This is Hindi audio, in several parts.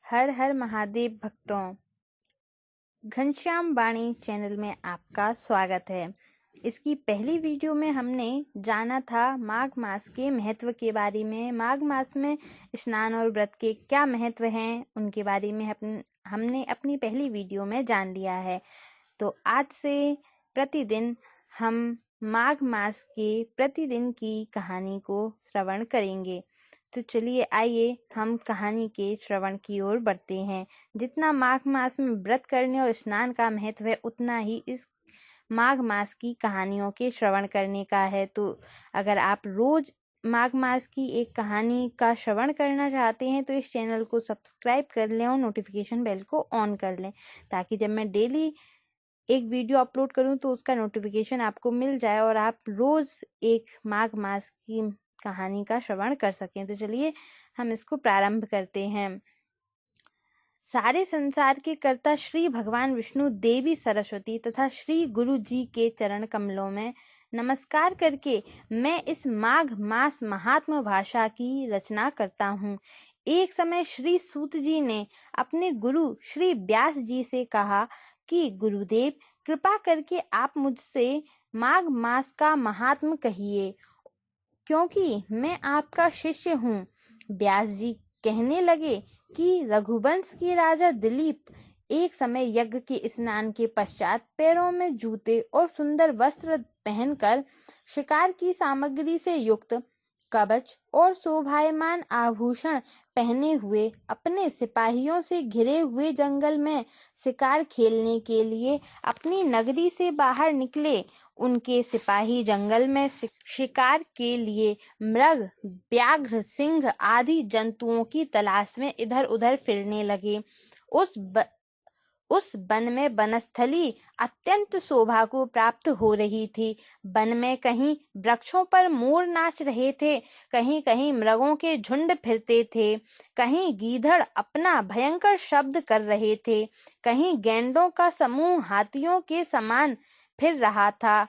हर हर महादेव भक्तों, घनश्याम वाणी चैनल में आपका स्वागत है। इसकी पहली वीडियो में हमने जाना था माघ मास के महत्व के बारे में। माघ मास में स्नान और व्रत के क्या महत्व हैं उनके बारे में हमने अपनी पहली वीडियो में जान लिया है। तो आज से प्रतिदिन हम माघ मास के प्रतिदिन की कहानी को श्रवण करेंगे। तो चलिए आइए हम कहानी के श्रवण की ओर बढ़ते हैं। जितना माघ मास में व्रत करने और स्नान का महत्व है, उतना ही इस माघ मास की कहानियों के श्रवण करने का है। तो अगर आप रोज माघ मास की एक कहानी का श्रवण करना चाहते हैं तो इस चैनल को सब्सक्राइब कर लें और नोटिफिकेशन बेल को ऑन कर लें, ताकि जब मैं डेली एक वीडियो अपलोड करूं तो उसका नोटिफिकेशन आपको मिल जाए और आप रोज एक माघ मास की कहानी का श्रवण कर सकें। तो चलिए हम इसको प्रारंभ करते हैं। सारे संसार के कर्ता श्री भगवान विष्णु, देवी सरस्वती तथा श्री गुरु जी के चरण कमलों में नमस्कार करके मैं इस माघ मास महात्म भाषा की रचना करता हूँ। एक समय श्री सूत जी ने अपने गुरु श्री व्यास जी से कहा कि गुरुदेव, कृपा करके आप मुझसे माघ मास का महात्म कहिए, क्योंकि मैं आपका शिष्य हूँ। व्यास जी कहने लगे कि रघुवंश के राजा दिलीप एक समय यज्ञ के स्नान के पश्चात पैरों में जूते और सुंदर वस्त्र पहनकर शिकार की सामग्री से युक्त कवच और शोभायमान आभूषण पहने हुए अपने सिपाहियों से घिरे हुए जंगल में शिकार खेलने के लिए अपनी नगरी से बाहर निकले। उनके सिपाही जंगल में शिकार के लिए मृग, व्याघ्र, सिंह आदि जंतुओं की तलाश में इधर उधर फिरने लगे। उस वन में वनस्थली अत्यंत शोभा को प्राप्त हो रही थी। वन में कहीं वृक्षों पर मोर नाच रहे थे, कहीं कहीं मृगों के झुंड फिरते थे, कहीं गीदड़ अपना भयंकर शब्द कर रहे थे, कहीं गैंडों का समूह हाथियों के समान फिर रहा था,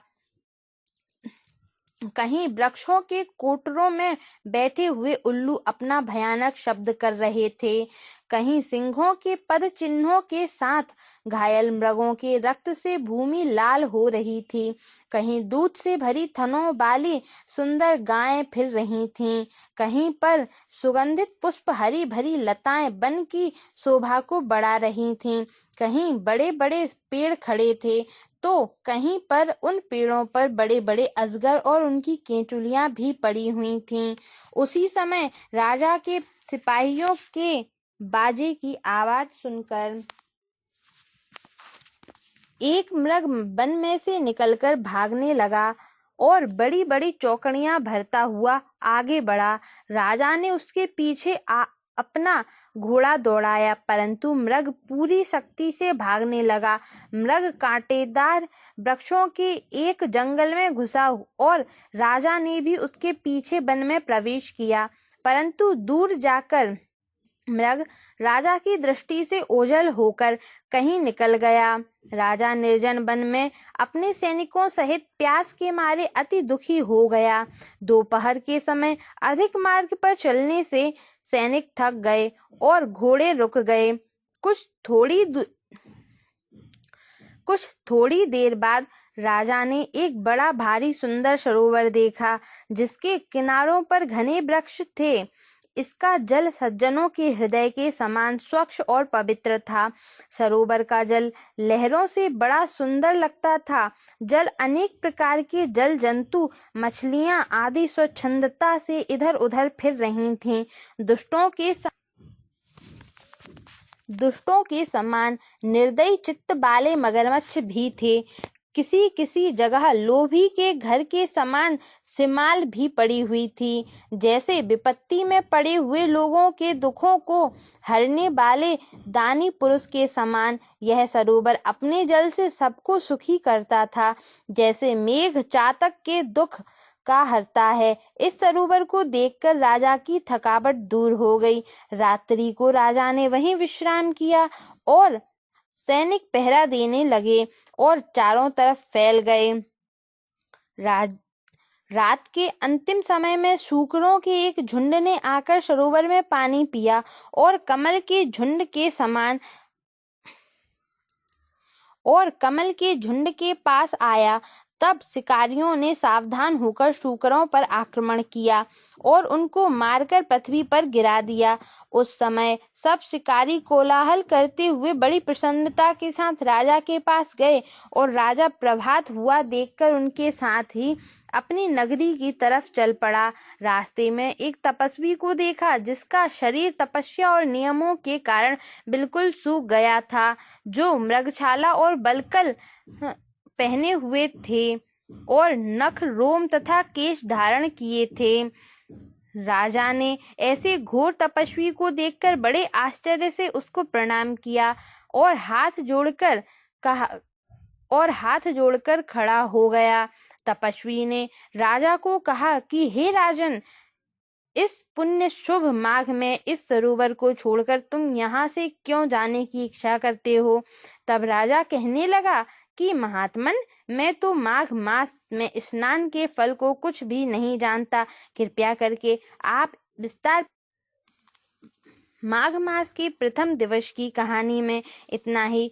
कहीं वृक्षों के कोटरों में बैठे हुए उल्लू अपना भयानक शब्द कर रहे थे, कहीं सिंहों के पद चिन्हों के साथ घायल मृगों के रक्त से भूमि लाल हो रही थी, कहीं दूध से भरी थनों वाली सुंदर गायें फिर रही थीं, कहीं पर सुगंधित पुष्प हरी भरी लताएं वन की शोभा को बढ़ा रही थीं, कहीं बड़े बड़े पेड़ खड़े थे तो कहीं पर उन पेड़ों पर बड़े बड़े अजगर और उनकी केंचुलियां भी पड़ी हुई थीं। उसी समय राजा के सिपाहियों के बाजे की आवाज सुनकर एक मृग वन में से निकलकर भागने लगा और बड़ी बड़ी चौकड़ियां भरता हुआ आगे बढ़ा। राजा ने उसके पीछे अपना घोड़ा दौड़ाया, परंतु मृग पूरी शक्ति से भागने लगा। मृग कांटेदार वृक्षों के एक जंगल में घुसा और राजा ने भी उसके पीछे वन में प्रवेश किया, परंतु दूर जाकर मृग राजा की दृष्टि से ओझल होकर कहीं निकल गया। राजा निर्जन वन में अपने सैनिकों सहित प्यास के मारे अति दुखी हो गया। दोपहर के समय अधिक मार्ग पर चलने से सैनिक थक गए और घोड़े रुक गए। कुछ थोड़ी देर बाद राजा ने एक बड़ा भारी सुंदर सरोवर देखा, जिसके किनारों पर घने वृक्ष थे। इसका जल सज्जनों के हृदय के समान स्वच्छ और पवित्र था। सरोवर का जल लहरों से बड़ा सुंदर लगता था। जल अनेक प्रकार के जल जंतु, मछलियां आदि स्वच्छंदता से इधर उधर फिर रही थीं। दुष्टों के समान निर्दयी चित्त वाले मगरमच्छ भी थे। किसी किसी जगह लोभी के घर के समान सिमाल भी पड़ी हुई थी। जैसे विपत्ति में पड़े हुए लोगों के दुखों को हरने वाले दानी पुरुष के समान यह सरोवर अपने जल से सबको सुखी करता था, जैसे मेघ चातक के दुख का हरता है। इस सरोवर को देखकर राजा की थकावट दूर हो गई। रात्रि को राजा ने वहीं विश्राम किया और सैनिक पहरा देने लगे और चारों तरफ फैल गए। रात के अंतिम समय में सूकरों के एक झुंड ने आकर सरोवर में पानी पिया और कमल के झुंड के पास आया। तब शिकारियों ने सावधान होकर सूकरों पर आक्रमण किया और उनको मारकर पृथ्वी पर गिरा दिया। उस समय सब शिकारी कोलाहल करते हुए बड़ी प्रसन्नता के साथ राजा के पास गए और राजा प्रभात हुआ देखकर उनके साथ ही अपनी नगरी की तरफ चल पड़ा। रास्ते में एक तपस्वी को देखा जिसका शरीर तपस्या और नियमों के कारण बिल्कुल सूख गया था, जो मृगछाला और बलकल पहने हुए थे और नख, रोम तथा केश धारण किए थे। राजा ने ऐसे घोर तपस्वी को देखकर बड़े आश्चर्य से उसको प्रणाम किया और हाथ जोड़कर खड़ा हो गया। तपस्वी ने राजा को कहा कि हे राजन, इस पुण्य शुभ माघ में इस सरोवर को छोड़कर तुम यहाँ से क्यों जाने की इच्छा करते हो? तब राजा कहने लगा कि महात्मन, मैं तो माघ मास में स्नान के फल को कुछ भी नहीं जानता। कृपया करके आप विस्तार। माघ मास के प्रथम दिवस की कहानी में इतना ही।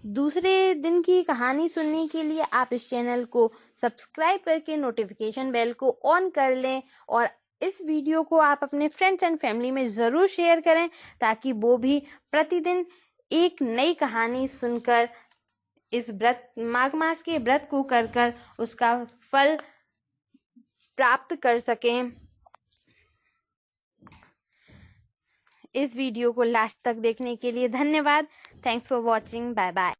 दूसरे दिन की कहानी सुनने के लिए आप इस चैनल को सब्सक्राइब करके नोटिफिकेशन बेल को ऑन कर लें और इस वीडियो को आप अपने फ्रेंड्स एंड फैमिली में ज़रूर शेयर करें ताकि वो भी प्रतिदिन एक नई कहानी सुनकर इस माघ मास के व्रत को कर उसका फल प्राप्त कर सकें। इस वीडियो को लास्ट तक देखने के लिए धन्यवाद। Thanks for watching. Bye bye.